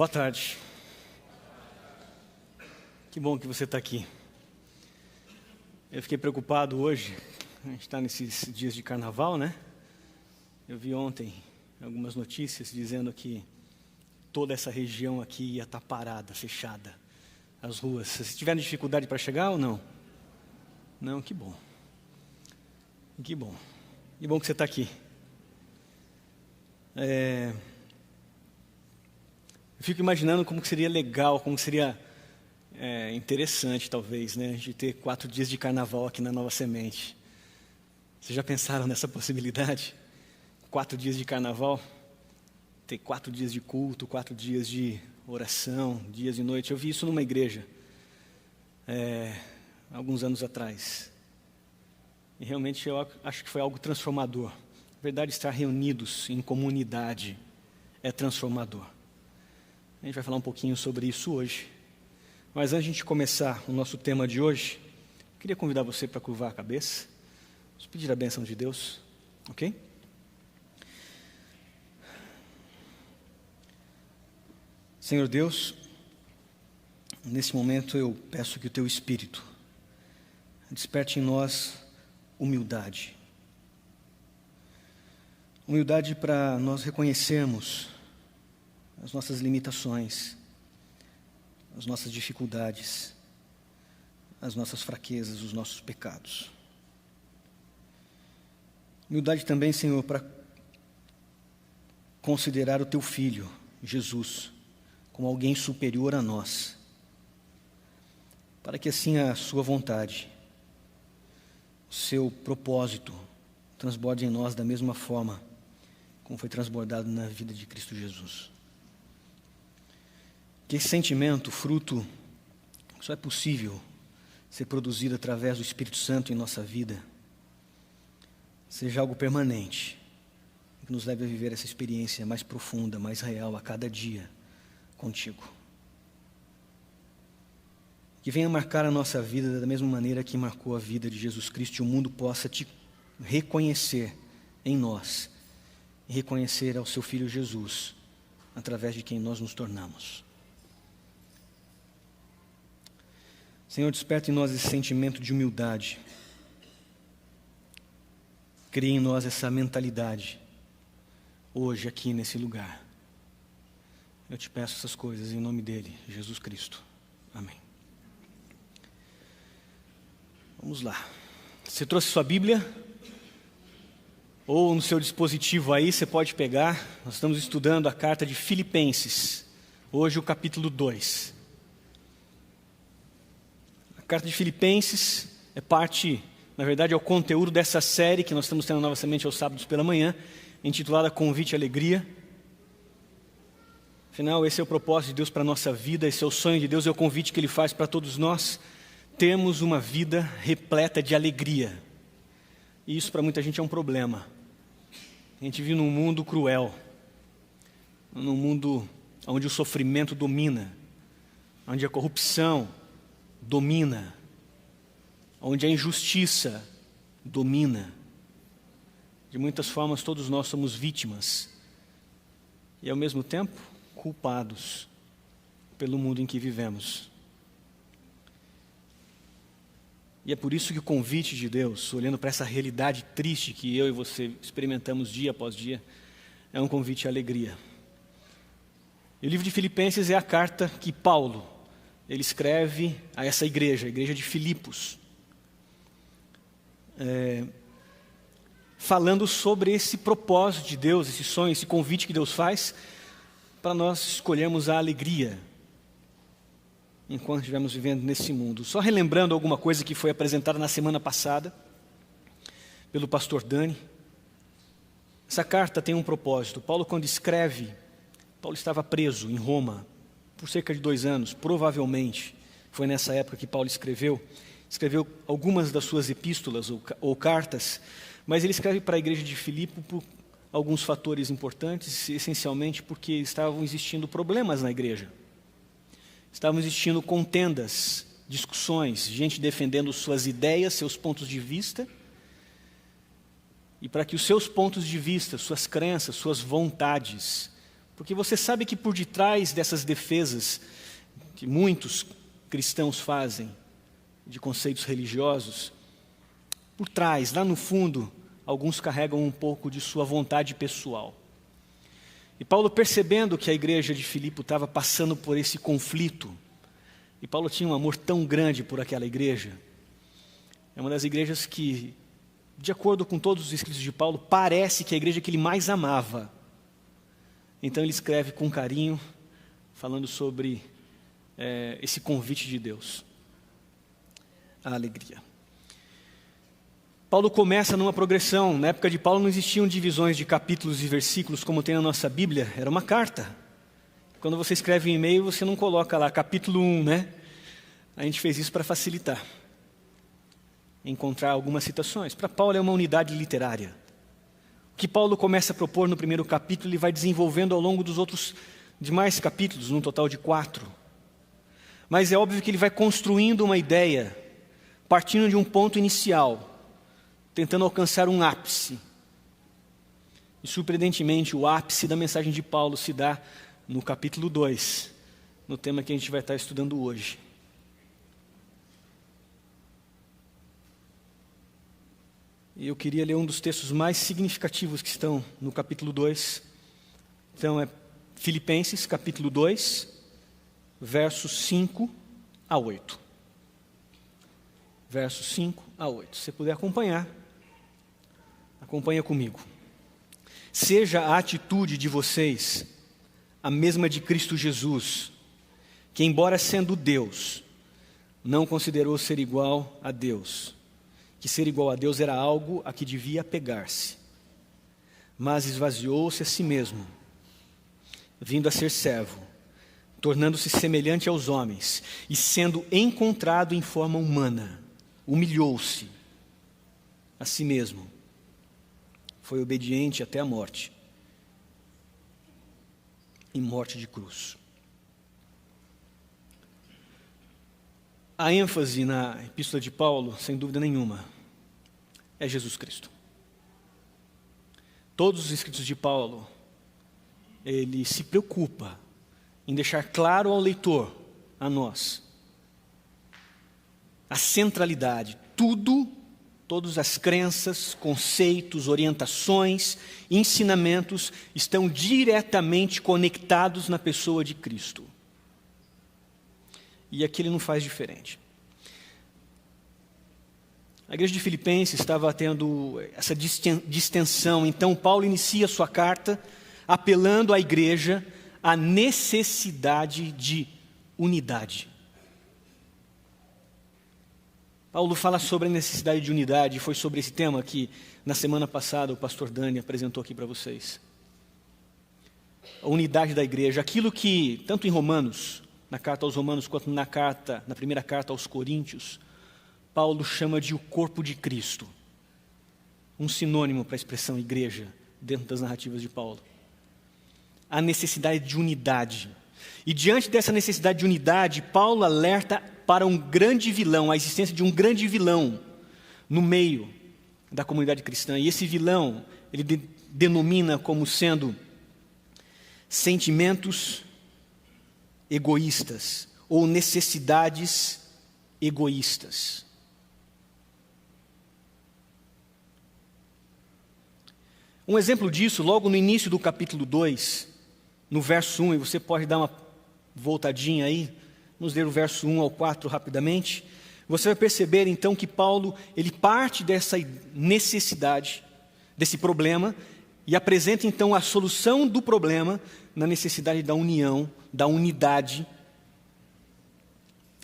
Boa tarde. Que bom que você está aqui. Eu fiquei preocupado hoje, a gente está nesses dias de carnaval, né? Eu vi ontem algumas notícias dizendo que toda essa região aqui ia estar parada, fechada, as ruas. Vocês tiveram dificuldade para chegar ou não? Não, que bom. Que bom. Que bom que você está aqui. Eu fico imaginando como que seria legal, como que seria interessante, talvez, né, de ter 4 dias de carnaval aqui na Nova Semente. Vocês já pensaram nessa possibilidade? 4 dias de carnaval, ter 4 dias de culto, 4 dias de oração, dias e noite. Eu vi isso numa igreja, alguns anos atrás. E realmente eu acho que foi algo transformador. Na verdade, estar reunidos em comunidade é transformador. A gente vai falar um pouquinho sobre isso hoje. Mas antes de a gente começar o nosso tema de hoje, eu queria convidar você para curvar a cabeça. Vamos pedir a bênção de Deus, ok? Senhor Deus, nesse momento eu peço que o Teu Espírito desperte em nós humildade. Humildade para nós reconhecermos as nossas limitações, as nossas dificuldades, as nossas fraquezas, os nossos pecados. Humildade também, Senhor, para considerar o Teu Filho, Jesus, como alguém superior a nós, para que assim a Sua vontade, o Seu propósito, transborde em nós da mesma forma como foi transbordado na vida de Cristo Jesus. Que esse sentimento, fruto, só é possível ser produzido através do Espírito Santo em nossa vida, seja algo permanente, que nos leve a viver essa experiência mais profunda, mais real a cada dia contigo. Que venha marcar a nossa vida da mesma maneira que marcou a vida de Jesus Cristo e o mundo possa te reconhecer em nós e reconhecer ao seu Filho Jesus, através de quem nós nos tornamos. Senhor, desperta em nós esse sentimento de humildade. Cria em nós essa mentalidade, hoje, aqui nesse lugar. Eu te peço essas coisas em nome dEle, Jesus Cristo. Amém. Vamos lá. Você trouxe sua Bíblia? Ou no seu dispositivo aí, você pode pegar. Nós estamos estudando a carta de Filipenses. Hoje o capítulo 2. A carta de Filipenses é parte, na verdade, é o conteúdo dessa série que nós estamos tendo Nova Semente aos sábados pela manhã, intitulada Convite e Alegria. Afinal, esse é o propósito de Deus para a nossa vida, esse é o sonho de Deus, é o convite que Ele faz para todos nós. Temos uma vida repleta de alegria. E isso para muita gente é um problema. A gente vive num mundo cruel, num mundo onde o sofrimento domina, onde a corrupção domina, onde a injustiça domina. De muitas formas, todos nós somos vítimas e, ao mesmo tempo, culpados pelo mundo em que vivemos. E é por isso que o convite de Deus, olhando para essa realidade triste que eu e você experimentamos dia após dia, é um convite à alegria. E o livro de Filipenses é a carta que Paulo, ele escreve a essa igreja, a igreja de Filipos, falando sobre esse propósito de Deus, esse sonho, esse convite que Deus faz para nós escolhermos a alegria enquanto estivermos vivendo nesse mundo. Só relembrando alguma coisa que foi apresentada na semana passada pelo pastor Dani. Essa carta tem um propósito. Paulo, quando escreve, Paulo estava preso em Roma por cerca de 2 anos, provavelmente. Foi nessa época que Paulo escreveu algumas das suas epístolas ou cartas, mas ele escreve para a igreja de Filipe por alguns fatores importantes, essencialmente porque estavam existindo problemas na igreja. Estavam existindo contendas, discussões, gente defendendo suas ideias, seus pontos de vista, e para que os seus pontos de vista, suas crenças, suas vontades Porque você sabe que por detrás dessas defesas que muitos cristãos fazem de conceitos religiosos, por trás, lá no fundo, alguns carregam um pouco de sua vontade pessoal. E Paulo, percebendo que a igreja de Filipe estava passando por esse conflito, e Paulo tinha um amor tão grande por aquela igreja, é uma das igrejas que, de acordo com todos os escritos de Paulo, parece que é a igreja que ele mais amava. Então ele escreve com carinho, falando sobre esse convite de Deus, a alegria. Paulo começa numa progressão. Na época de Paulo não existiam divisões de capítulos e versículos como tem na nossa Bíblia, era uma carta. Quando você escreve um e-mail, você não coloca lá capítulo 1, né? A gente fez isso para facilitar, encontrar algumas citações. Para Paulo é uma unidade literária. O que Paulo começa a propor no primeiro capítulo, ele vai desenvolvendo ao longo dos outros demais capítulos, num total de 4. Mas é óbvio que ele vai construindo uma ideia, partindo de um ponto inicial, tentando alcançar um ápice. E surpreendentemente, o ápice da mensagem de Paulo se dá no capítulo 2, no tema que a gente vai estar estudando hoje. E eu queria ler um dos textos mais significativos que estão no capítulo 2. Então é Filipenses, capítulo 2, versos 5 a 8. Versos 5 a 8. Se você puder acompanhar, acompanha comigo. Seja a atitude de vocês a mesma de Cristo Jesus, que embora sendo Deus, não considerou ser igual a Deus, que ser igual a Deus era algo a que devia apegar-se, mas esvaziou-se a si mesmo, vindo a ser servo, tornando-se semelhante aos homens, e sendo encontrado em forma humana, humilhou-se a si mesmo, foi obediente até a morte, e morte de cruz. A ênfase na epístola de Paulo, sem dúvida nenhuma, é Jesus Cristo. Todos os escritos de Paulo, ele se preocupa em deixar claro ao leitor, a nós, a centralidade, todas as crenças, conceitos, orientações, ensinamentos estão diretamente conectados na pessoa de Cristo. E aqui ele não faz diferente. A igreja de Filipenses estava tendo essa distensão, então Paulo inicia sua carta apelando à igreja à necessidade de unidade. Paulo fala sobre a necessidade de unidade, foi sobre esse tema que na semana passada o pastor Dani apresentou aqui para vocês. A unidade da igreja, aquilo que, tanto em Romanos, na carta aos Romanos, quanto na primeira carta aos Coríntios, Paulo chama de o corpo de Cristo. Um sinônimo para a expressão igreja, dentro das narrativas de Paulo. A necessidade de unidade. E diante dessa necessidade de unidade, Paulo alerta para um grande vilão, a existência de um grande vilão no meio da comunidade cristã. E esse vilão, ele denomina como sendo sentimentos egoístas ou necessidades egoístas. Um exemplo disso, logo no início do capítulo 2, no verso 1, e você pode dar uma voltadinha aí, vamos ler o verso 1 ao 4 rapidamente. Você vai perceber então que Paulo, ele parte dessa necessidade, desse problema, e apresenta então a solução do problema na necessidade da união, da unidade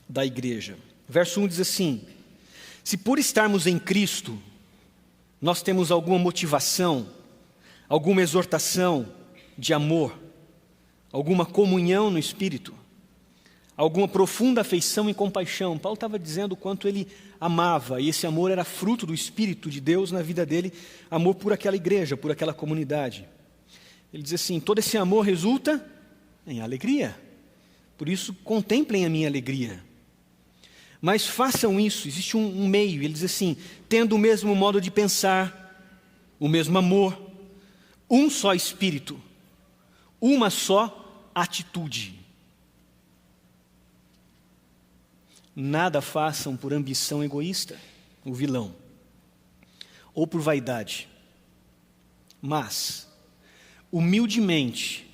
da igreja. Verso 1 diz assim: se por estarmos em Cristo, nós temos alguma motivação, alguma exortação de amor, alguma comunhão no Espírito, alguma profunda afeição e compaixão. Paulo estava dizendo o quanto ele amava, e esse amor era fruto do Espírito de Deus na vida dele, amor por aquela igreja, por aquela comunidade. Ele diz assim: todo esse amor resulta em alegria, por isso contemplem a minha alegria. Mas façam isso, existe um meio, ele diz assim: tendo o mesmo modo de pensar, o mesmo amor, um só Espírito, uma só atitude. Nada façam por ambição egoísta, o vilão, ou por vaidade, mas, humildemente,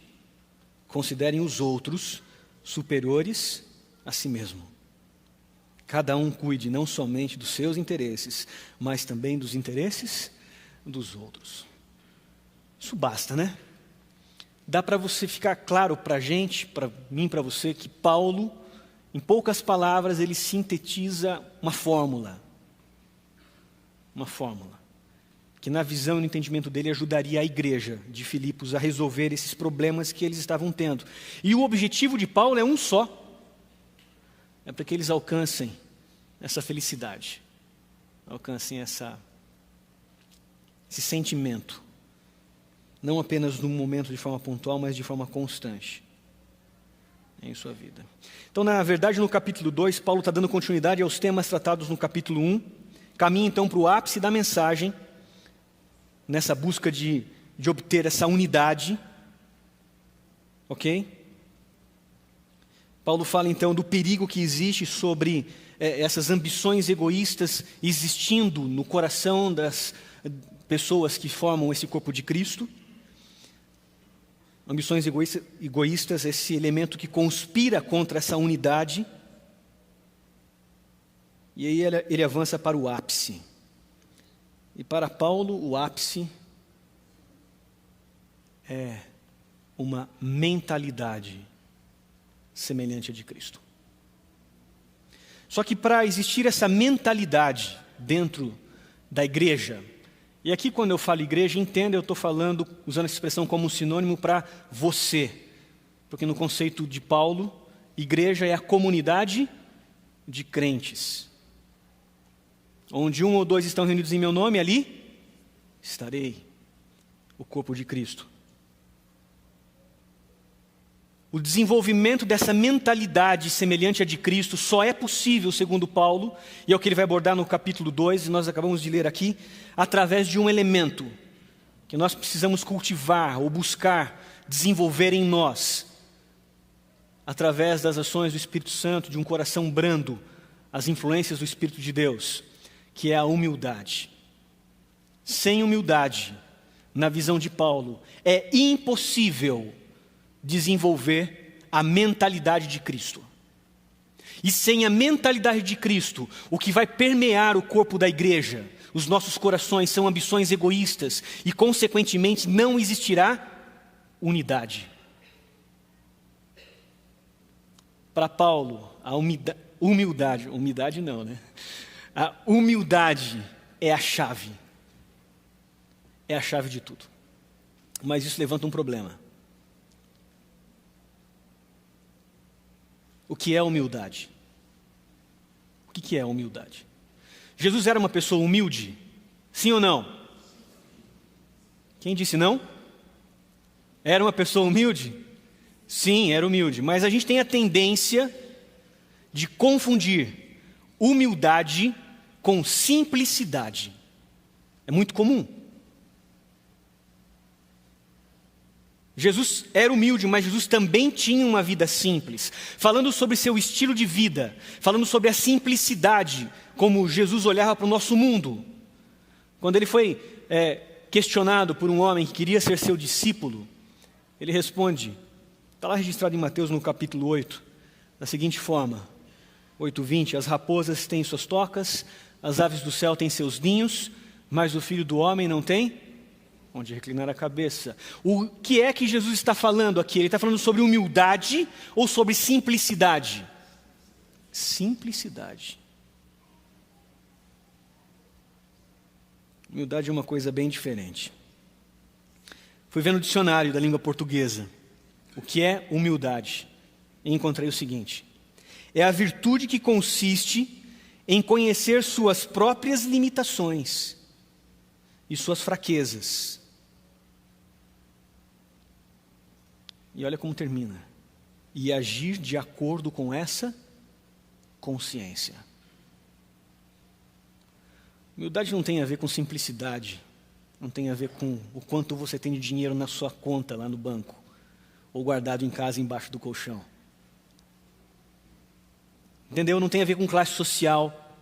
considerem os outros superiores a si mesmo. Cada um cuide não somente dos seus interesses, mas também dos interesses dos outros. Isso basta, né? Dá para você ficar claro para a gente, para mim, para você, que Paulo, em poucas palavras, ele sintetiza uma fórmula. Uma fórmula que na visão e no entendimento dele ajudaria a igreja de Filipos a resolver esses problemas que eles estavam tendo. E o objetivo de Paulo é um só. É para que eles alcancem essa felicidade. Alcancem esse sentimento. Não apenas num momento de forma pontual, mas de forma constante em sua vida. Então, na verdade, no capítulo 2, Paulo está dando continuidade aos temas tratados no capítulo 1. Caminha então para o ápice da mensagem, nessa busca de obter essa unidade. Ok? Paulo fala então do perigo que existe sobre essas ambições egoístas existindo no coração das pessoas que formam esse corpo de Cristo. Ambições egoístas, esse elemento que conspira contra essa unidade. E aí ele avança para o ápice. E para Paulo, o ápice é uma mentalidade semelhante à de Cristo. Só que para existir essa mentalidade dentro da igreja, e aqui quando eu falo igreja, entenda, eu estou falando, usando essa expressão como um sinônimo para você. Porque no conceito de Paulo, igreja é a comunidade de crentes. Onde um ou dois estão reunidos em meu nome, ali estarei, o corpo de Cristo. O desenvolvimento dessa mentalidade semelhante à de Cristo só é possível, segundo Paulo, e é o que ele vai abordar no capítulo 2, e nós acabamos de ler aqui, através de um elemento que nós precisamos cultivar ou buscar desenvolver em nós, através das ações do Espírito Santo, de um coração brando, as influências do Espírito de Deus, que é a humildade. Sem humildade, na visão de Paulo, é impossível desenvolver a mentalidade de Cristo. E sem a mentalidade de Cristo, o que vai permear o corpo da igreja, os nossos corações, são ambições egoístas e, consequentemente, não existirá unidade. Para Paulo, a humildade não, né? A humildade é a chave. É a chave de tudo. Mas isso levanta um problema. O que é humildade? O que é humildade? Jesus era uma pessoa humilde? Sim ou não? Quem disse não? Era uma pessoa humilde? Sim, era humilde. Mas a gente tem a tendência de confundir humildade com simplicidade. É muito comum. Jesus era humilde, mas Jesus também tinha uma vida simples. Falando sobre seu estilo de vida, falando sobre a simplicidade, como Jesus olhava para o nosso mundo. Quando ele foi questionado por um homem que queria ser seu discípulo, ele responde, está lá registrado em Mateus no capítulo 8, da seguinte forma, 8:20, as raposas têm suas tocas, as aves do céu têm seus ninhos, mas o Filho do Homem não tem onde reclinar a cabeça. O que é que Jesus está falando aqui? Ele está falando sobre humildade ou sobre simplicidade? Simplicidade. Humildade é uma coisa bem diferente. Fui ver no dicionário da língua portuguesa o que é humildade e encontrei o seguinte: é a virtude que consiste em conhecer suas próprias limitações e suas fraquezas. E olha como termina. E agir de acordo com essa consciência. Humildade não tem a ver com simplicidade. Não tem a ver com o quanto você tem de dinheiro na sua conta lá no banco. ou guardado em casa embaixo do colchão. Entendeu? Não tem a ver com classe social,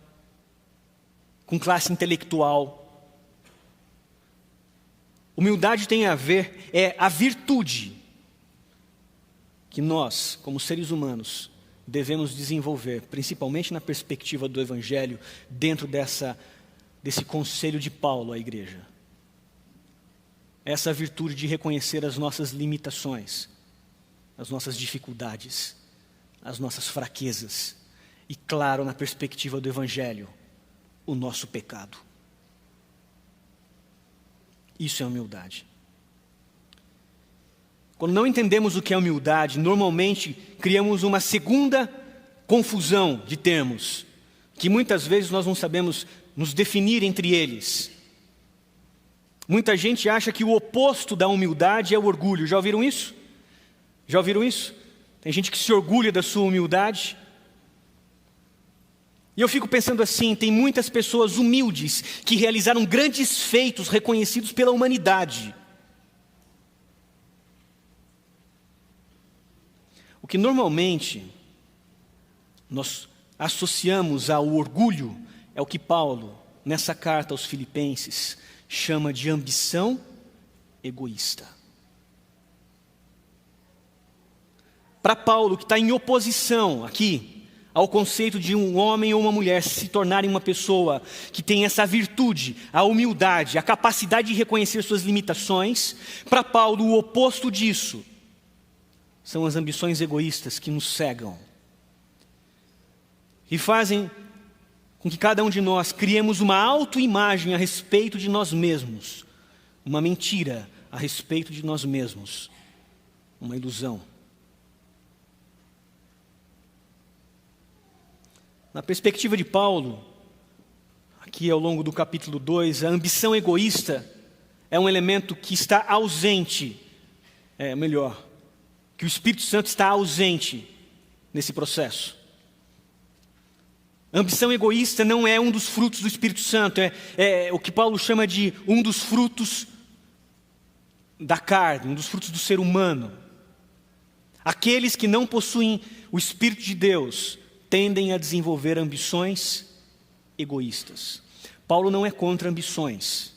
com classe intelectual. Humildade tem a ver, é a virtude que nós, como seres humanos, devemos desenvolver, principalmente na perspectiva do Evangelho, dentro desse conselho de Paulo à igreja. Essa virtude de reconhecer as nossas limitações, as nossas dificuldades, as nossas fraquezas, e claro, na perspectiva do Evangelho, o nosso pecado. Isso é humildade. Quando não entendemos o que é humildade, normalmente criamos uma segunda confusão de termos, que muitas vezes nós não sabemos nos definir entre eles. Muita gente acha que o oposto da humildade é o orgulho. Já ouviram isso? Já ouviram isso? Tem gente que se orgulha da sua humildade. E eu fico pensando assim, tem muitas pessoas humildes que realizaram grandes feitos reconhecidos pela humanidade. O que normalmente nós associamos ao orgulho é o que Paulo, nessa carta aos Filipenses, chama de ambição egoísta. Para Paulo, que está em oposição aqui ao conceito de um homem ou uma mulher se tornarem uma pessoa que tem essa virtude, a humildade, a capacidade de reconhecer suas limitações, para Paulo o oposto disso são as ambições egoístas que nos cegam e fazem com que cada um de nós criemos uma autoimagem a respeito de nós mesmos, uma mentira a respeito de nós mesmos, uma ilusão. Na perspectiva de Paulo, aqui ao longo do capítulo 2, a ambição egoísta é um elemento que está ausente, que o Espírito Santo está ausente nesse processo. A ambição egoísta não é um dos frutos do Espírito Santo, é o que Paulo chama de um dos frutos da carne, um dos frutos do ser humano. Aqueles que não possuem o Espírito de Deus tendem a desenvolver ambições egoístas. Paulo não é contra ambições.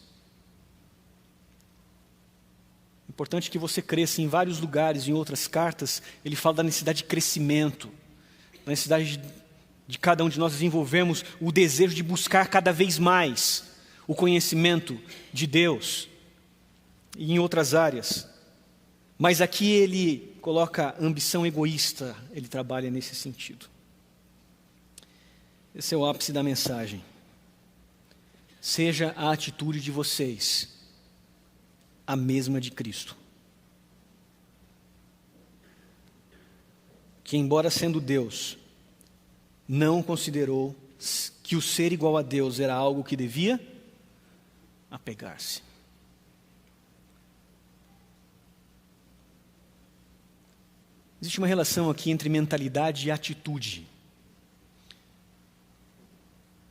Importante que você cresça em vários lugares, em outras cartas, ele fala da necessidade de crescimento, da necessidade de cada um de nós desenvolvermos o desejo de buscar cada vez mais o conhecimento de Deus, e em outras áreas. Mas aqui ele coloca ambição egoísta, ele trabalha nesse sentido. Esse é o ápice da mensagem. Seja a atitude de vocês a mesma de Cristo, que embora sendo Deus, não considerou que o ser igual a Deus era algo que devia apegar-se. Existe uma relação aqui entre mentalidade e atitude.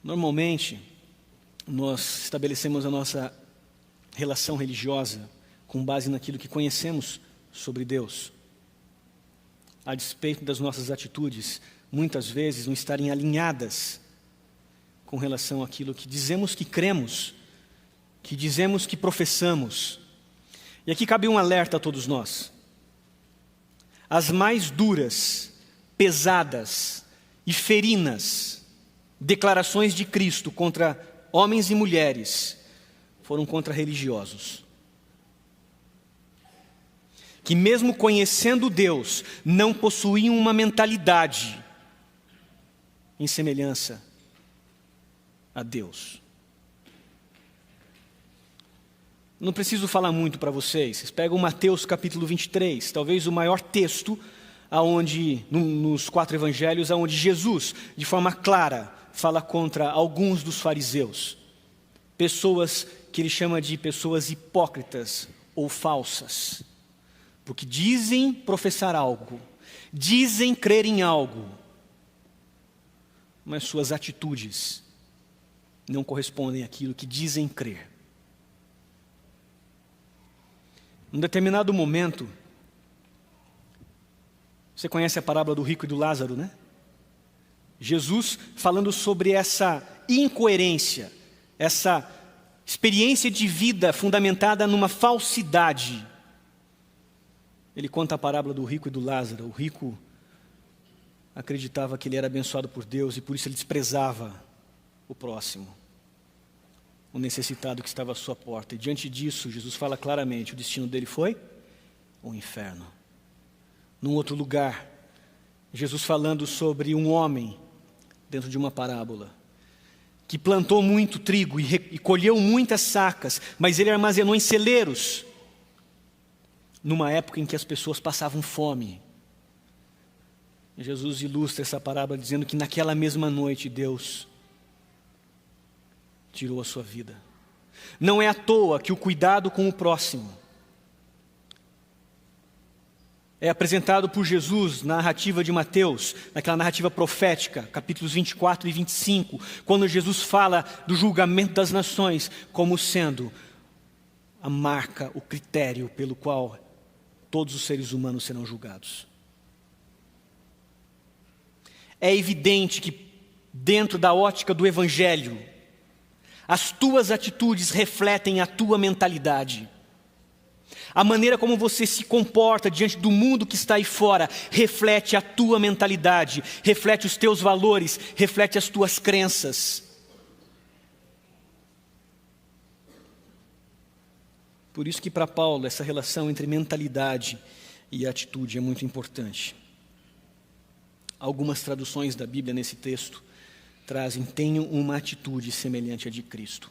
Normalmente, nós estabelecemos a nossa relação religiosa com base naquilo que conhecemos sobre Deus, a despeito das nossas atitudes, muitas vezes não estarem alinhadas com relação àquilo que dizemos que cremos, que dizemos que professamos. E aqui cabe um alerta a todos nós. As mais duras, pesadas e ferinas declarações de Cristo contra homens e mulheres foram contra religiosos, que mesmo conhecendo Deus, não possuíam uma mentalidade em semelhança a Deus. Não preciso falar muito para vocês. Vocês pegam Mateus capítulo 23, talvez o maior texto nos 4 evangelhos, aonde Jesus, de forma clara, fala contra alguns dos fariseus, pessoas que ele chama de pessoas hipócritas ou falsas, porque dizem professar algo, dizem crer em algo, mas suas atitudes não correspondem àquilo que dizem crer. Em determinado momento, Você conhece a parábola do rico e do Lázaro, né? Jesus falando sobre essa incoerência, essa experiência de vida fundamentada numa falsidade. Ele conta a parábola do rico e do Lázaro. O rico acreditava que ele era abençoado por Deus e por isso ele desprezava o próximo, o necessitado que estava à sua porta. E diante disso, Jesus fala claramente, o destino dele foi o inferno. Num outro lugar, Jesus falando sobre um homem, dentro de uma parábola, que plantou muito trigo e colheu muitas sacas, mas ele armazenou em celeiros, numa época em que as pessoas passavam fome. Jesus ilustra essa parábola dizendo que naquela mesma noite Deus tirou a sua vida. Não é à toa que o cuidado com o próximo é apresentado por Jesus na narrativa de Mateus, naquela narrativa profética, capítulos 24 e 25, quando Jesus fala do julgamento das nações como sendo a marca, o critério pelo qual todos os seres humanos serão julgados. É evidente que dentro da ótica do Evangelho, as tuas atitudes refletem a tua mentalidade. A maneira como você se comporta diante do mundo que está aí fora reflete a tua mentalidade, reflete os teus valores, reflete as tuas crenças. Por isso que para Paulo essa relação entre mentalidade e atitude é muito importante. Algumas traduções da Bíblia nesse texto trazem: tenham uma atitude semelhante à de Cristo.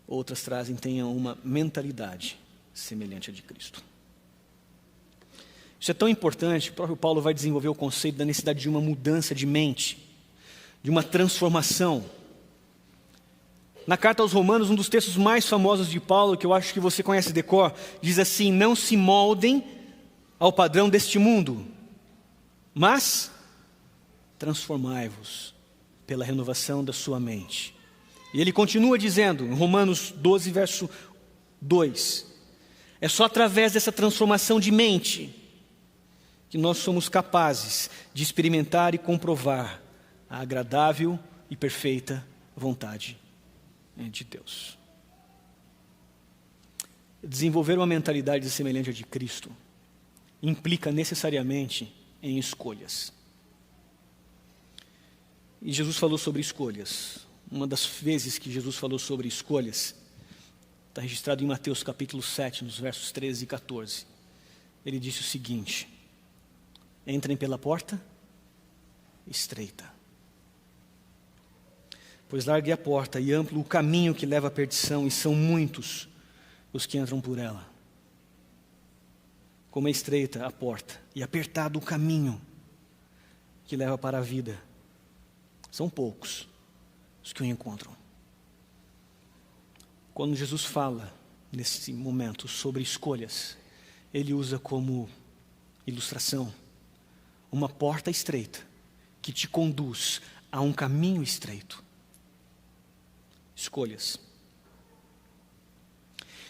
Outras trazem: tenham uma mentalidade semelhante à de Cristo. Isso é tão importante, o próprio Paulo vai desenvolver o conceito da necessidade de uma mudança de mente, de uma transformação. Na carta aos Romanos, um dos textos mais famosos de Paulo, que eu acho que você conhece de cor, diz assim: não se moldem ao padrão deste mundo, mas transformai-vos pela renovação da sua mente. E ele continua dizendo, em Romanos 12, verso 2, é só através dessa transformação de mente que nós somos capazes de experimentar e comprovar a agradável e perfeita vontade de Deus. Desenvolver uma mentalidade semelhante à de Cristo implica necessariamente em escolhas. E Jesus falou sobre escolhas. Uma das vezes que Jesus falou sobre escolhas está registrado em Mateus capítulo 7, nos versos 13 e 14. Ele disse o seguinte: entrem pela porta estreita, pois larga é a porta e amplo o caminho que leva à perdição, e são muitos os que entram por ela. Como é estreita a porta e apertado o caminho que leva para a vida, são poucos os que o encontram. Quando Jesus fala nesse momento sobre escolhas, ele usa como ilustração uma porta estreita que te conduz a um caminho estreito. Escolhas.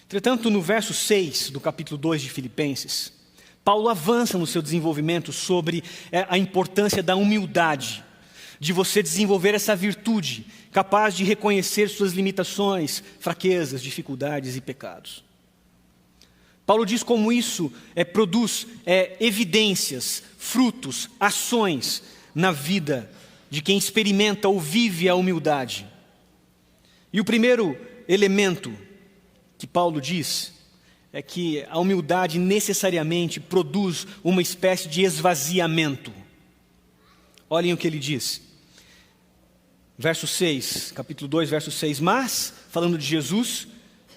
Entretanto, no verso 6 do capítulo 2 de Filipenses, Paulo avança no seu desenvolvimento sobre a importância da humildade, de você desenvolver essa virtude, capaz de reconhecer suas limitações, fraquezas, dificuldades e pecados. Paulo diz como isso produz evidências, frutos, ações na vida de quem experimenta ou vive a humildade. E o primeiro elemento que Paulo diz é que a humildade necessariamente produz uma espécie de esvaziamento. Olhem o que ele diz. Verso 6, capítulo 2, verso 6. Mas, falando de Jesus,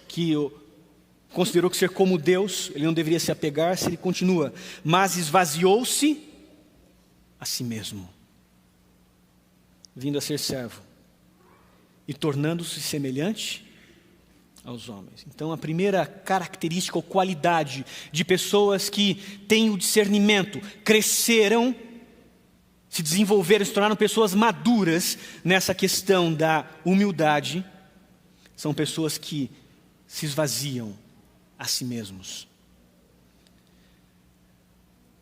que considerou que ser como Deus, ele não deveria se apegar, se ele continua. Mas esvaziou-se a si mesmo, vindo a ser servo e tornando-se semelhante aos homens. Então, a primeira característica ou qualidade de pessoas que têm o discernimento, cresceram, se desenvolveram, se tornaram pessoas maduras nessa questão da humildade, são pessoas que se esvaziam a si mesmos.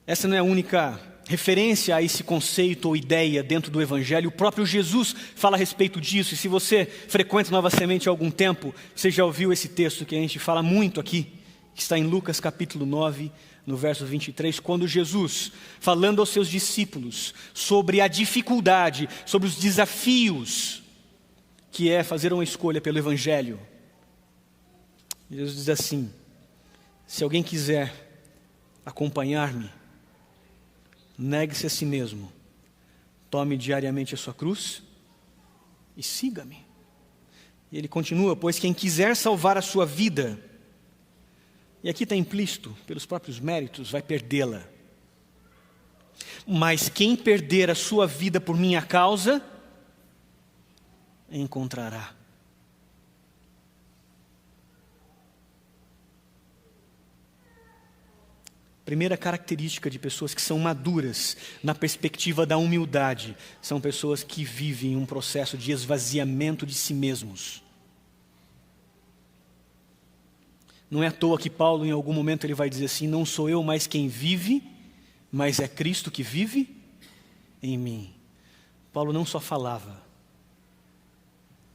essa não é a única referência a esse conceito ou ideia dentro do Evangelho. O próprio Jesus fala a respeito disso. E se você frequenta Nova Semente há algum tempo, você já ouviu esse texto que a gente fala muito aqui, que está em Lucas capítulo 9, no verso 23, quando Jesus, falando aos seus discípulos sobre a dificuldade, sobre os desafios que é fazer uma escolha pelo Evangelho, Jesus diz assim: se alguém quiser acompanhar-me, negue-se a si mesmo, tome diariamente a sua cruz e siga-me. E ele continua: pois quem quiser salvar a sua vida, e aqui está implícito, pelos próprios méritos, vai perdê-la. Mas quem perder a sua vida por minha causa, encontrará. Primeira característica de pessoas que são maduras na perspectiva da humildade, são pessoas que vivem um processo de esvaziamento de si mesmos. Não é à toa que Paulo, em algum momento, ele vai dizer assim: não sou eu mais quem vive, mas é Cristo que vive em mim. Paulo não só falava,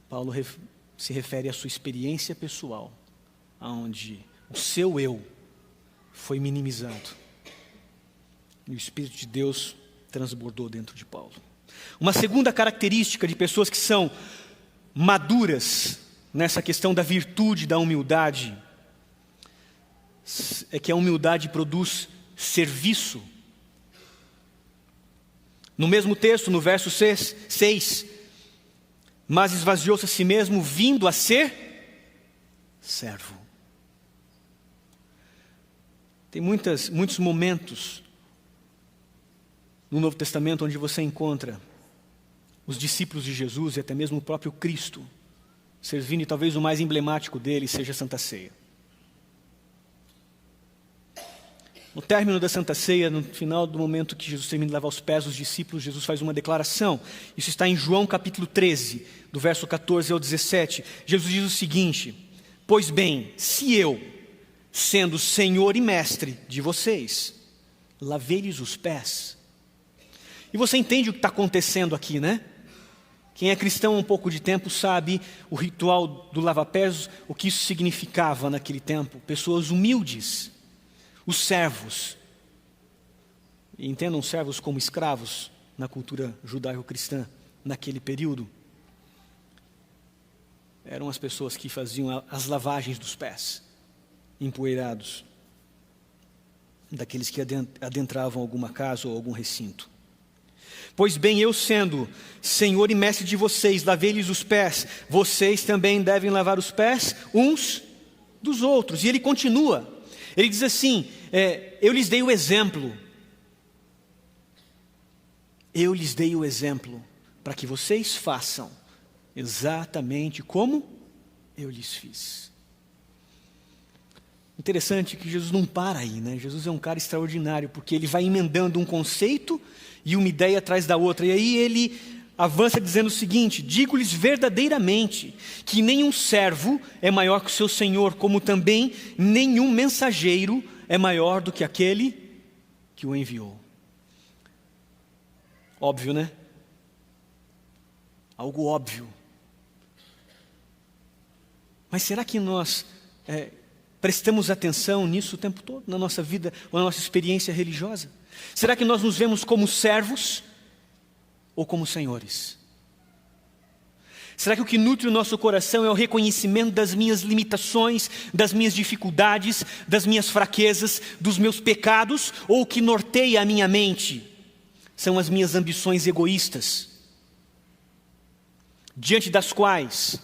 Paulo se refere à sua experiência pessoal, onde o seu eu foi minimizado e o Espírito de Deus transbordou dentro de Paulo. Uma segunda característica de pessoas que são maduras nessa questão da virtude, da humildade, é que a humildade produz serviço. No mesmo texto, no verso 6, mas esvaziou-se a si mesmo, vindo a ser servo. Tem muitos momentos no Novo Testamento onde você encontra os discípulos de Jesus e até mesmo o próprio Cristo servindo, e talvez o mais emblemático dele seja a Santa Ceia. No término da Santa Ceia, no final do momento que Jesus termina de lavar os pés dos discípulos, Jesus faz uma declaração. Isso está em João capítulo 13, do verso 14 ao 17. Jesus diz o seguinte: pois bem, se eu, sendo Senhor e Mestre de vocês, lavei-lhes os pés. E você entende o que está acontecendo aqui, né? Quem é cristão há um pouco de tempo sabe o ritual do lava-pés, o que isso significava naquele tempo. Pessoas humildes, os servos. E entendam servos como escravos na cultura judaico-cristã naquele período. Eram as pessoas que faziam as lavagens dos pés empoeirados daqueles que adentravam alguma casa ou algum recinto. Pois bem, eu sendo Senhor e Mestre de vocês, lavei-lhes os pés, vocês também devem lavar os pés uns dos outros. E ele continua, ele diz assim: eu lhes dei o exemplo. Eu lhes dei o exemplo para que vocês façam exatamente como eu lhes fiz. Interessante que Jesus não para aí, né? Jesus é um cara extraordinário, porque ele vai emendando um conceito e uma ideia atrás da outra. E aí ele avança dizendo o seguinte: digo-lhes verdadeiramente que nenhum servo é maior que o seu senhor, como também nenhum mensageiro é maior do que aquele que o enviou. Óbvio, né? Algo óbvio. Mas será que nós prestamos atenção nisso o tempo todo, na nossa vida ou na nossa experiência religiosa? Será que nós nos vemos como servos ou como senhores? Será que o que nutre o nosso coração é o reconhecimento das minhas limitações, das minhas dificuldades, das minhas fraquezas, dos meus pecados? Ou o que norteia a minha mente são as minhas ambições egoístas, diante das quais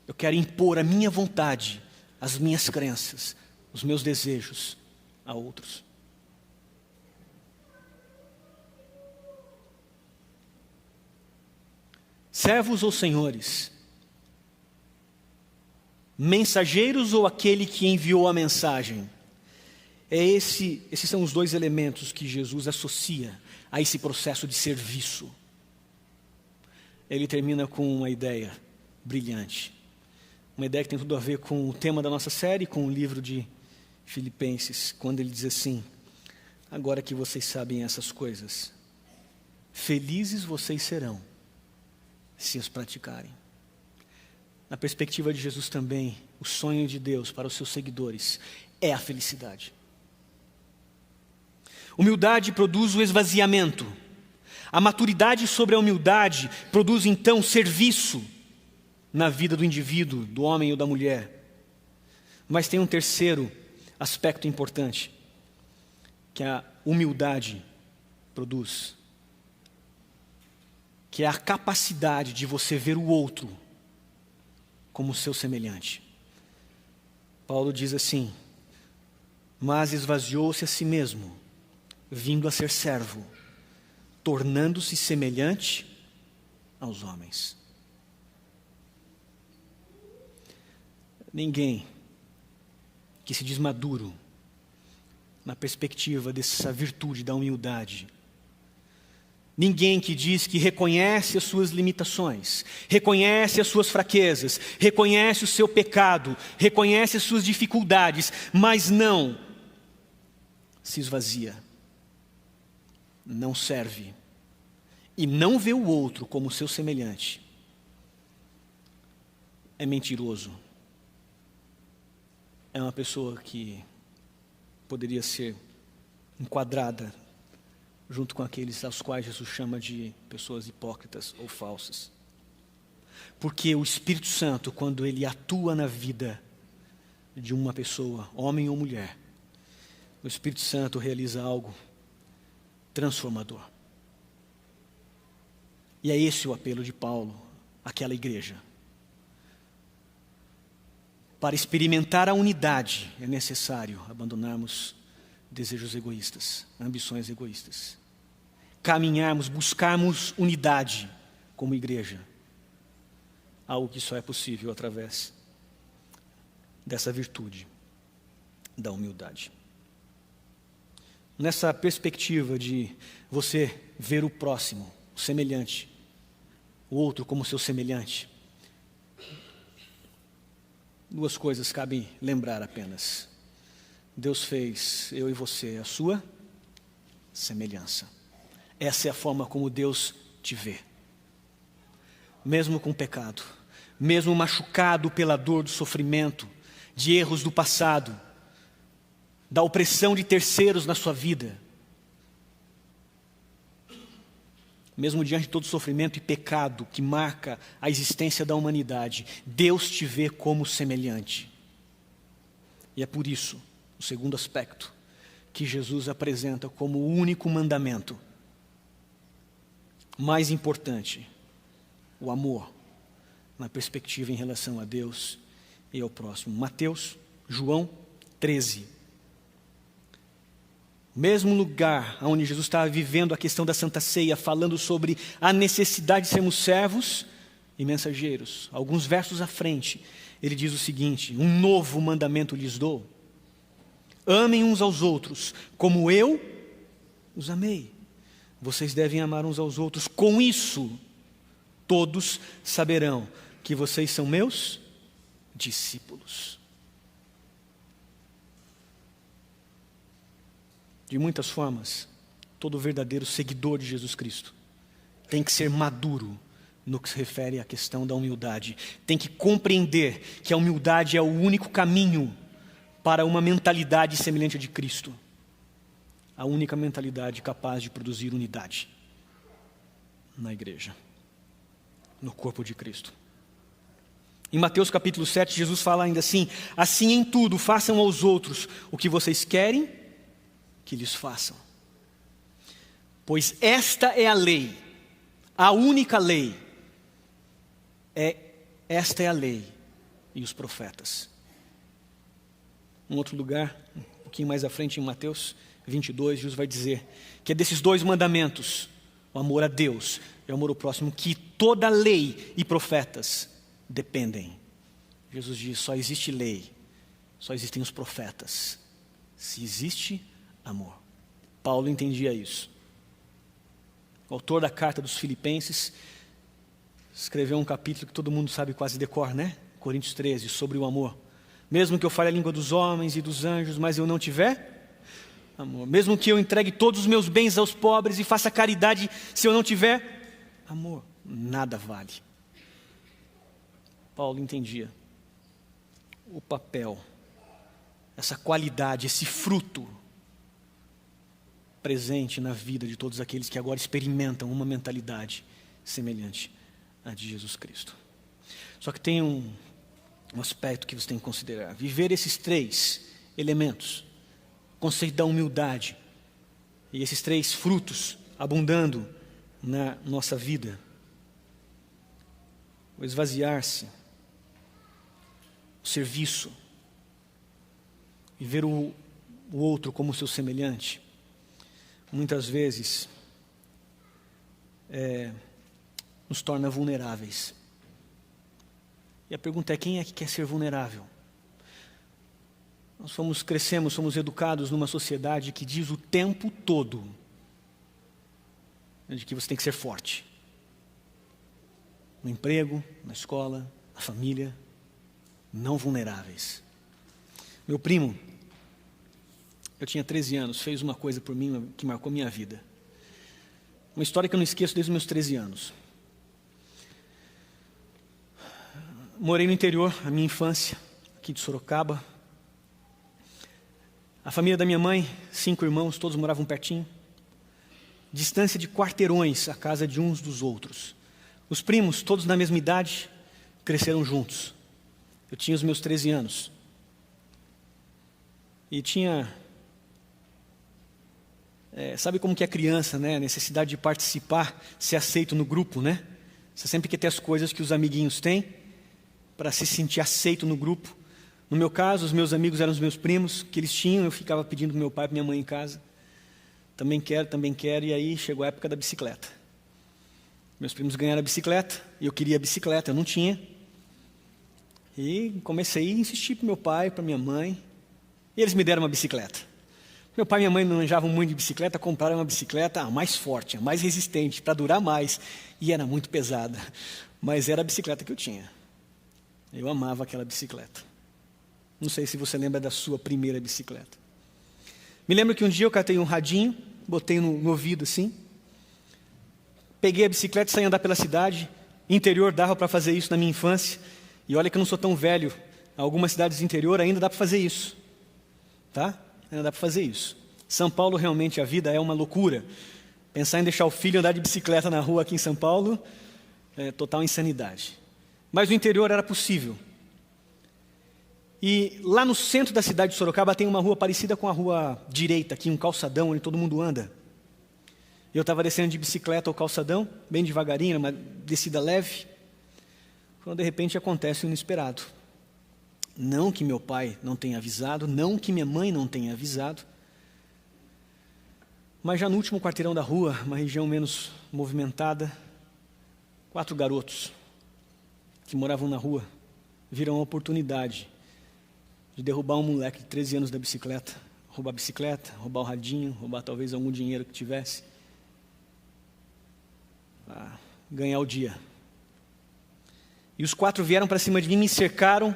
eu quero impor a minha vontade, as minhas crenças, os meus desejos a outros? Servos ou senhores? Mensageiros ou aquele que enviou a mensagem? Esses são os dois elementos que Jesus associa a esse processo de serviço. Ele termina com uma ideia brilhante. Uma ideia que tem tudo a ver com o tema da nossa série, com o livro de Filipenses, quando ele diz assim: agora que vocês sabem essas coisas, felizes vocês serão, se as praticarem. Na perspectiva de Jesus também, o sonho de Deus para os seus seguidores é a felicidade. Humildade produz o esvaziamento. A maturidade sobre a humildade produz então serviço na vida do indivíduo, do homem ou da mulher. Mas tem um terceiro aspecto importante que a humildade produz, que é a capacidade de você ver o outro como seu semelhante. Paulo diz assim: mas esvaziou-se a si mesmo, vindo a ser servo, tornando-se semelhante aos homens. Ninguém que se diz maduro na perspectiva dessa virtude da humildade, ninguém que diz que reconhece as suas limitações, reconhece as suas fraquezas, reconhece o seu pecado, reconhece as suas dificuldades, mas não se esvazia, não serve e não vê o outro como seu semelhante, é mentiroso. É uma pessoa que poderia ser enquadrada junto com aqueles aos quais Jesus chama de pessoas hipócritas ou falsas. Porque o Espírito Santo, quando ele atua na vida de uma pessoa, homem ou mulher, o Espírito Santo realiza algo transformador. E é esse o apelo de Paulo àquela igreja. Para experimentar a unidade, é necessário abandonarmos desejos egoístas, ambições egoístas. Caminharmos, buscarmos unidade como igreja. Algo que só é possível através dessa virtude da humildade. Nessa perspectiva de você ver o próximo, o semelhante, o outro como seu semelhante, duas coisas cabem lembrar apenas. Deus fez eu e você a sua semelhança. Essa é a forma como Deus te vê. Mesmo com pecado, mesmo machucado pela dor do sofrimento, de erros do passado, da opressão de terceiros na sua vida, mesmo diante de todo sofrimento e pecado que marca a existência da humanidade, Deus te vê como semelhante. E é por isso, o segundo aspecto, que Jesus apresenta como o único mandamento mais importante, o amor, na perspectiva em relação a Deus e ao próximo. Mateus, João 13. Mesmo lugar onde Jesus estava vivendo a questão da Santa Ceia, falando sobre a necessidade de sermos servos e mensageiros. Alguns versos à frente, ele diz o seguinte: um novo mandamento lhes dou. Amem uns aos outros, como eu os amei. Vocês devem amar uns aos outros. Com isso, todos saberão que vocês são meus discípulos. De muitas formas, todo verdadeiro seguidor de Jesus Cristo tem que ser maduro no que se refere à questão da humildade. Tem que compreender que a humildade é o único caminho para uma mentalidade semelhante à de Cristo. A única mentalidade capaz de produzir unidade na igreja, no corpo de Cristo. Em Mateus capítulo 7, Jesus fala ainda assim: assim em tudo façam aos outros o que vocês querem que lhes façam. Pois esta é a lei, a única lei. Esta é a lei e os profetas. Um outro lugar, um pouquinho mais à frente em Mateus 22, Jesus vai dizer que é desses dois mandamentos, o amor a Deus e o amor ao próximo, que toda lei e profetas dependem. Jesus diz: só existe lei, só existem os profetas, se existe amor. Paulo entendia isso. O autor da carta dos Filipenses escreveu um capítulo que todo mundo sabe quase de cor, né? Coríntios 13, sobre o amor. Mesmo que eu fale a língua dos homens e dos anjos, mas eu não tiver amor. Mesmo que eu entregue todos os meus bens aos pobres e faça caridade, se eu não tiver amor, nada vale. Paulo entendia o papel, essa qualidade, esse fruto presente na vida de todos aqueles que agora experimentam uma mentalidade semelhante à de Jesus Cristo. Só que tem um aspecto que você tem que considerar. Viver esses 3 elementos, conceito da humildade, e esses 3 frutos abundando na nossa vida. O esvaziar-se, o serviço, viver o outro como seu semelhante, muitas vezes nos torna vulneráveis. E a pergunta é: quem é que quer ser vulnerável? Nós crescemos, somos educados numa sociedade que diz o tempo todo de que você tem que ser forte. No emprego, na escola, na família, não vulneráveis. Meu primo, eu tinha 13 anos, fez uma coisa por mim que marcou minha vida. Uma história que eu não esqueço desde os meus 13 anos. Morei no interior, a minha infância, aqui de Sorocaba. A família da minha mãe, 5 irmãos, todos moravam pertinho. Distância de quarteirões a casa de uns dos outros. Os primos, todos na mesma idade, cresceram juntos. Eu tinha os meus 13 anos. E tinha... sabe como que é criança, né? A necessidade de participar, ser aceito no grupo, né? Você sempre quer ter as coisas que os amiguinhos têm, para se sentir aceito no grupo. No meu caso, os meus amigos eram os meus primos, que eles tinham, eu ficava pedindo para meu pai e para minha mãe em casa. Também quero, e aí chegou a época da bicicleta. Meus primos ganharam a bicicleta, e eu queria a bicicleta, eu não tinha. E comecei a insistir para meu pai, para minha mãe, e eles me deram uma bicicleta. Meu pai e minha mãe não manjavam muito de bicicleta, compraram uma bicicleta mais forte, mais resistente, para durar mais, e era muito pesada, mas era a bicicleta que eu tinha. Eu amava aquela bicicleta. Não sei se você lembra da sua primeira bicicleta. Me lembro que um dia eu catei um radinho, botei no ouvido assim, peguei a bicicleta e saí andar pela cidade. Interior dava para fazer isso na minha infância. E olha que eu não sou tão velho. Algumas cidades do interior ainda dá para fazer isso. Tá? Ainda dá para fazer isso. São Paulo, realmente, a vida é uma loucura. Pensar em deixar o filho andar de bicicleta na rua aqui em São Paulo é total insanidade. Mas no interior era possível. E lá no centro da cidade de Sorocaba tem uma rua parecida com a rua direita, aqui um calçadão onde todo mundo anda. Eu estava descendo de bicicleta ao calçadão, bem devagarinho, uma descida leve, quando de repente acontece o inesperado. Não que meu pai não tenha avisado, não que minha mãe não tenha avisado, mas já no último quarteirão da rua, uma região menos movimentada, 4 garotos que moravam na rua viram a oportunidade de derrubar um moleque de 13 anos da bicicleta, roubar a bicicleta, roubar o radinho, roubar talvez algum dinheiro que tivesse, para ganhar o dia. E os 4 vieram para cima de mim, me cercaram,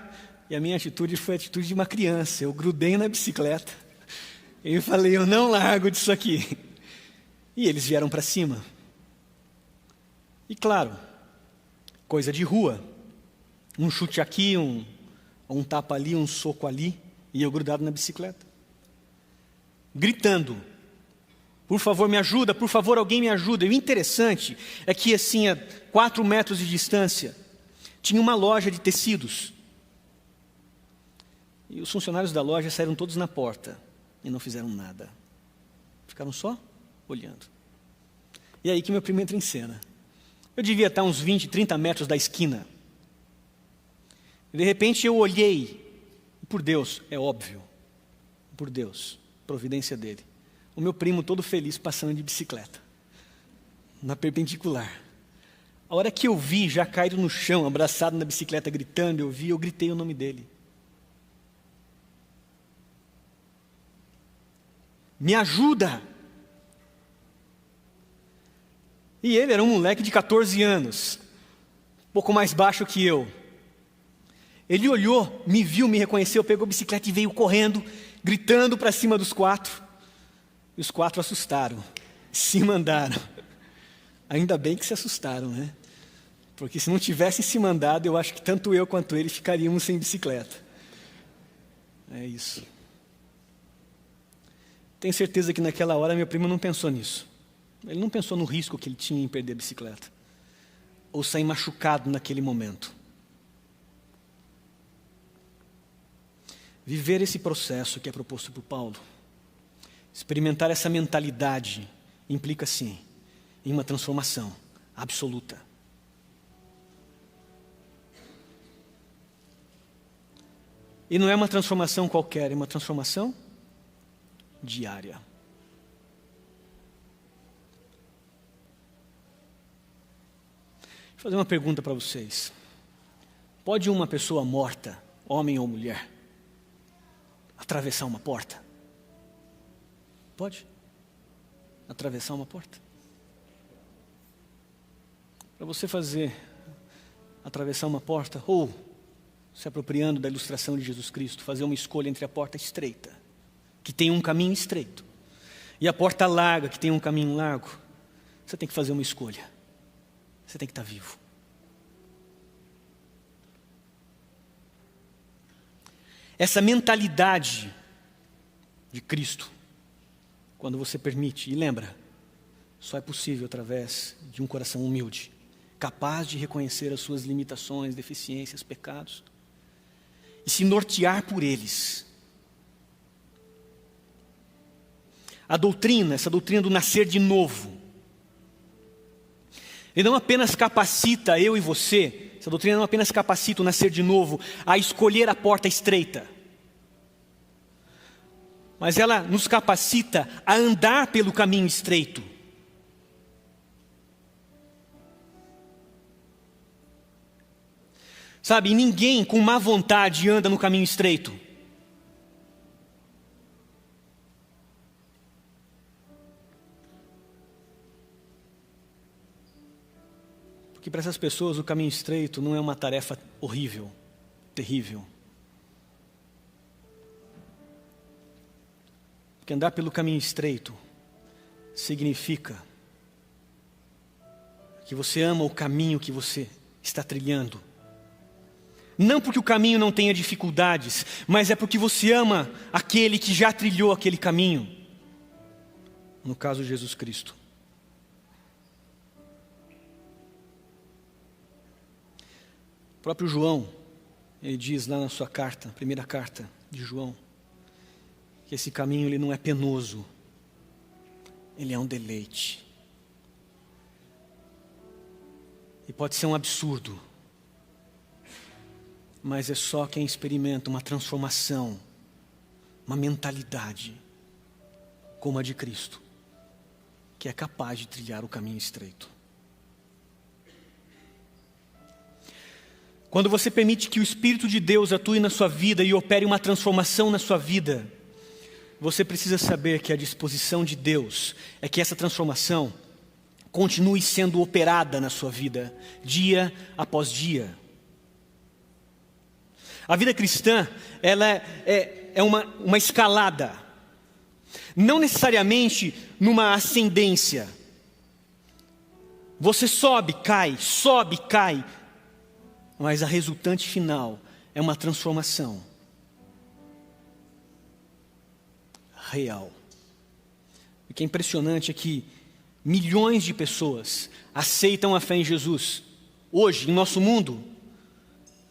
e a minha atitude foi a atitude de uma criança. Eu grudei na bicicleta e falei: eu não largo disso aqui. E eles vieram para cima. E claro, coisa de rua, um chute aqui, um tapa ali, um soco ali, e eu grudado na bicicleta, gritando: por favor me ajuda, por favor alguém me ajuda. E o interessante é que assim, a 4 metros de distância, tinha uma loja de tecidos, e os funcionários da loja saíram todos na porta, e não fizeram nada, ficaram só olhando. E aí que meu primo entra em cena. Eu devia estar uns 20, 30 metros da esquina. De repente eu olhei, por Deus, é óbvio, por Deus, providência dele, o meu primo todo feliz passando de bicicleta, na perpendicular. A hora que eu vi, já caído no chão, abraçado na bicicleta, gritando, eu gritei o nome dele. Me ajuda! E ele era um moleque de 14 anos, um pouco mais baixo que eu. Ele olhou, me viu, me reconheceu, pegou a bicicleta e veio correndo, gritando para cima dos 4. E os 4 assustaram, se mandaram. Ainda bem que se assustaram, né? Porque se não tivessem se mandado, eu acho que tanto eu quanto ele ficaríamos sem bicicleta. É isso. Tenho certeza que naquela hora meu primo não pensou nisso. Ele não pensou no risco que ele tinha em perder a bicicleta. Ou sair machucado naquele momento. Viver esse processo que é proposto por Paulo, experimentar essa mentalidade, implica sim, em uma transformação absoluta. E não é uma transformação qualquer, é uma transformação diária. Vou fazer uma pergunta para vocês. Pode uma pessoa morta, homem ou mulher, atravessar uma porta? Pode? Atravessar uma porta? Para você atravessar uma porta, ou se apropriando da ilustração de Jesus Cristo, fazer uma escolha entre a porta estreita, que tem um caminho estreito, e a porta larga, que tem um caminho largo, você tem que fazer uma escolha. Você tem que estar vivo. Essa mentalidade de Cristo, quando você permite, e lembra, só é possível através de um coração humilde, capaz de reconhecer as suas limitações, deficiências, pecados, e se nortear por eles. Essa doutrina do nascer de novo, ele não apenas capacita eu e você, essa doutrina não apenas capacita o nascer de novo a escolher a porta estreita, mas ela nos capacita a andar pelo caminho estreito. Sabe, ninguém com má vontade anda no caminho estreito. Porque para essas pessoas o caminho estreito não é uma tarefa horrível, terrível. Porque andar pelo caminho estreito significa que você ama o caminho que você está trilhando. Não porque o caminho não tenha dificuldades, mas é porque você ama aquele que já trilhou aquele caminho. No caso, Jesus Cristo. O próprio João, ele diz lá na sua carta, primeira carta de João, que esse caminho ele não é penoso, ele é um deleite. E pode ser um absurdo, mas é só quem experimenta uma transformação, uma mentalidade como a de Cristo, que é capaz de trilhar o caminho estreito. Quando você permite que o Espírito de Deus atue na sua vida e opere uma transformação na sua vida, você precisa saber que a disposição de Deus é que essa transformação continue sendo operada na sua vida, dia após dia. A vida cristã, ela é uma escalada, não necessariamente numa ascendência. Você sobe, cai, mas a resultante final é uma transformação real. O que é impressionante é que milhões de pessoas aceitam a fé em Jesus. Hoje, em nosso mundo,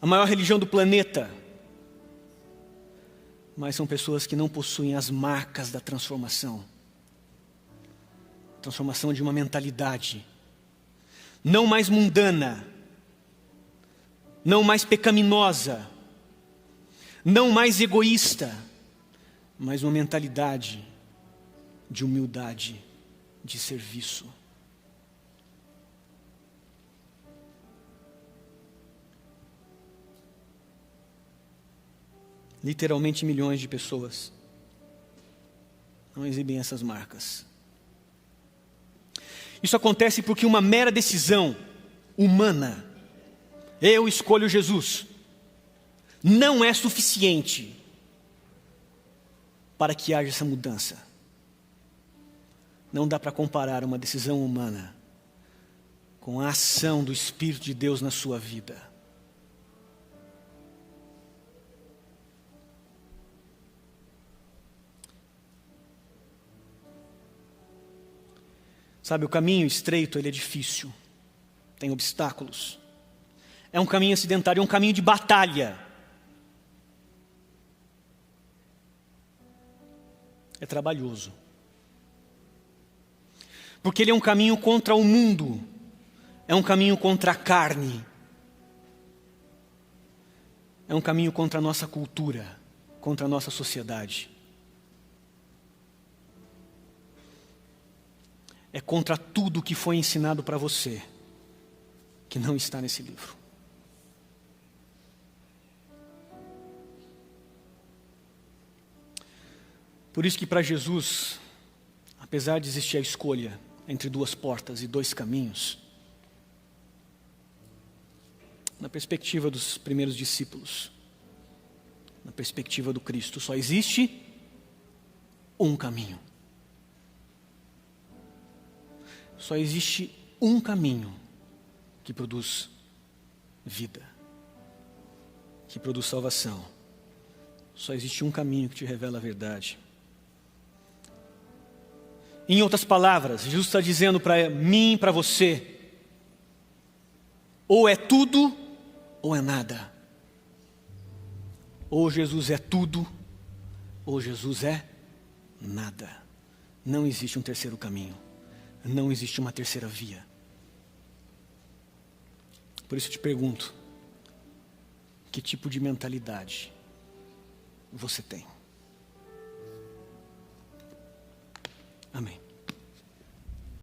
a maior religião do planeta, mas são pessoas que não possuem as marcas da transformação. Transformação de uma mentalidade, não mais mundana, não mais pecaminosa, não mais egoísta, mas uma mentalidade de humildade, de serviço. Literalmente milhões de pessoas não exibem essas marcas. Isso acontece porque uma mera decisão humana, eu escolho Jesus, não é suficiente para que haja essa mudança. Não dá para comparar uma decisão humana com a ação do Espírito de Deus na sua vida. Sabe, o caminho estreito, ele é difícil, tem obstáculos. É um caminho acidentário, é um caminho de batalha. É trabalhoso. Porque ele é um caminho contra o mundo, é um caminho contra a carne, é um caminho contra a nossa cultura, contra a nossa sociedade. É contra tudo que foi ensinado para você, que não está nesse livro. Por isso que para Jesus, apesar de existir a escolha entre duas portas e dois caminhos, na perspectiva dos primeiros discípulos, na perspectiva do Cristo, só existe um caminho. Só existe um caminho que produz vida, que produz salvação. Só existe um caminho que te revela a verdade. Em outras palavras, Jesus está dizendo para mim e para você, ou é tudo, ou é nada. Ou Jesus é tudo, ou Jesus é nada. Não existe um terceiro caminho. Não existe uma terceira via. Por isso eu te pergunto, que tipo de mentalidade você tem? Amém.